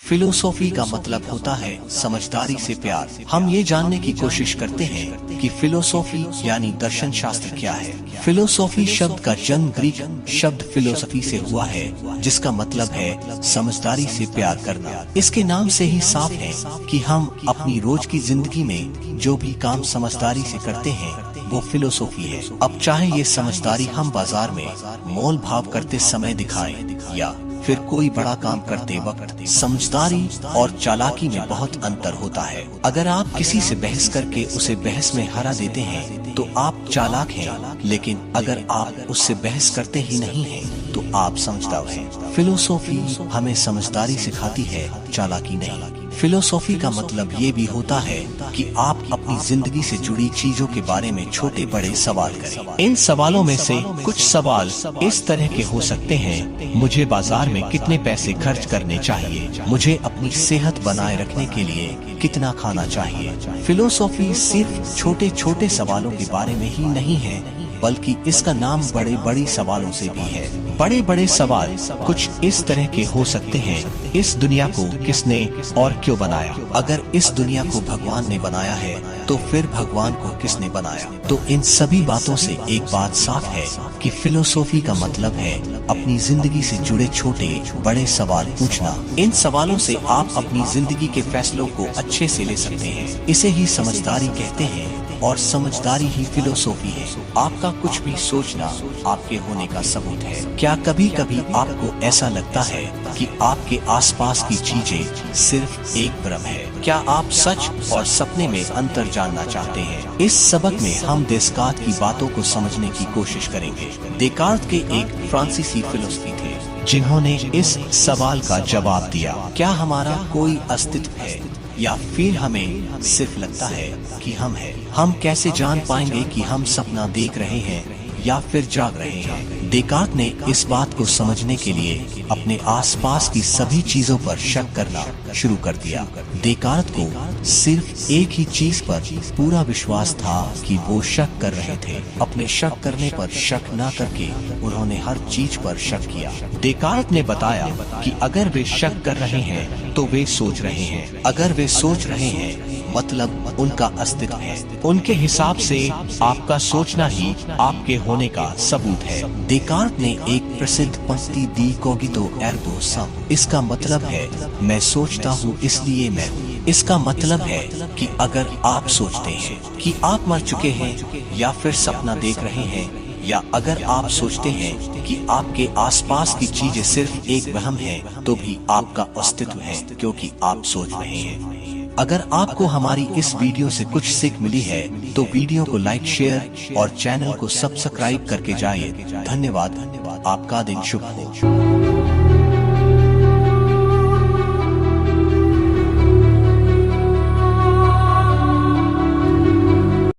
Philosophy का मतलब होता है समझदारी से प्यार। हम ये जानने की कोशिश करते हैं कि फिलोसॉफी यानी दर्शन शास्त्र क्या है। फिलोसॉफी शब्द का जन्म ग्रीक शब्द फिलोसफी से हुआ है, जिसका मतलब है समझदारी से प्यार करना। इसके नाम से ही साफ है कि हम अपनी रोज की जिंदगी में जो भी काम समझदारी से करते हैं वो फिलोसॉफी है। अब चाहे ये समझदारी हम बाजार में मोल भाव करते समय दिखाएं या फिर कोई बड़ा काम करते वक्त, समझदारी और चालाकी में बहुत अंतर होता है। अगर आप किसी से बहस करके उसे बहस में हरा देते हैं तो आप चालाक हैं, लेकिन अगर आप उससे बहस करते ही नहीं हैं तो आप समझदार हैं। फिलोसॉफी हमें समझदारी सिखाती है, चालाकी नहीं। फिलोसॉफी का मतलब ये भी होता है कि आप अपनी जिंदगी से जुड़ी चीजों के बारे में छोटे बड़े सवाल करें। इन सवालों में से कुछ सवाल इस तरह के हो सकते हैं: मुझे बाजार में कितने पैसे खर्च करने चाहिए? मुझे अपनी सेहत बनाए रखने के लिए कितना खाना चाहिए? फिलोसॉफी सिर्फ छोटे छोटे सवालों के बारे में ही नहीं है, बल्कि इसका नाम बड़े बड़े सवालों से भी है। बड़े बड़े सवाल कुछ इस तरह के हो सकते हैं: इस दुनिया को किसने और क्यों बनाया? अगर इस दुनिया को भगवान ने बनाया है तो फिर भगवान को किसने बनाया? तो इन सभी बातों से एक बात साफ है कि फिलोसॉफी का मतलब है अपनी जिंदगी से जुड़े छोटे बड़े सवाल पूछना। इन सवालों से आप अपनी जिंदगी के फैसलों को अच्छे से ले सकते हैं। इसे ही समझदारी कहते हैं और समझदारी ही फिलोसॉफी है। आपका कुछ भी सोचना आपके होने का सबूत है। क्या कभी कभी आपको ऐसा लगता है कि आपके आसपास की चीजें सिर्फ एक भ्रम है? क्या आप सच और सपने में अंतर जानना चाहते हैं? इस सबक में हम डेस्कार्त की बातों को समझने की कोशिश करेंगे। डेस्कार्त के एक फ्रांसीसी फिलोसफी थे जिन्होंने इस सवाल का जवाब दिया: क्या हमारा कोई अस्तित्व है या फिर हमें सिर्फ लगता है कि हम हैं? हम कैसे जान पाएंगे कि हम सपना देख रहे हैं या फिर जाग रहे हैं? डेस्कार्त ने इस बात को समझने के लिए अपने आसपास की सभी चीजों पर शक करना शुरू कर दिया। डेस्कार्त को सिर्फ एक ही चीज पर पूरा विश्वास था कि वो शक कर रहे थे। अपने शक करने पर शक न करके उन्होंने हर चीज पर शक किया। डेस्कार्त ने बताया कि अगर वे शक कर रहे हैं तो वे सोच रहे हैं। अगर वे सोच रहे हैं मतलब उनका अस्तित्व है। उनके हिसाब से आपका सोचना ही आपके होने का सबूत है। डेस्कार्त ने एक प्रसिद्ध पंक्ति दी: कोगितो एर्गो सम। इसका मतलब है मैं सोचता हूँ इसलिए मैं हूँ। इसका मतलब है कि अगर आप सोचते हैं कि आप मर चुके हैं या फिर सपना देख रहे हैं, या अगर आप सोचते हैं कि आपके आसपास की चीजें सिर्फ एक वहम है, तो भी आपका अस्तित्व है, क्योंकि आप सोच रहे हैं। अगर आपको हमारी इस वीडियो से कुछ सीख मिली है तो वीडियो को लाइक, शेयर और चैनल को सब्सक्राइब करके जाइए। धन्यवाद। आपका दिन शुभ हो।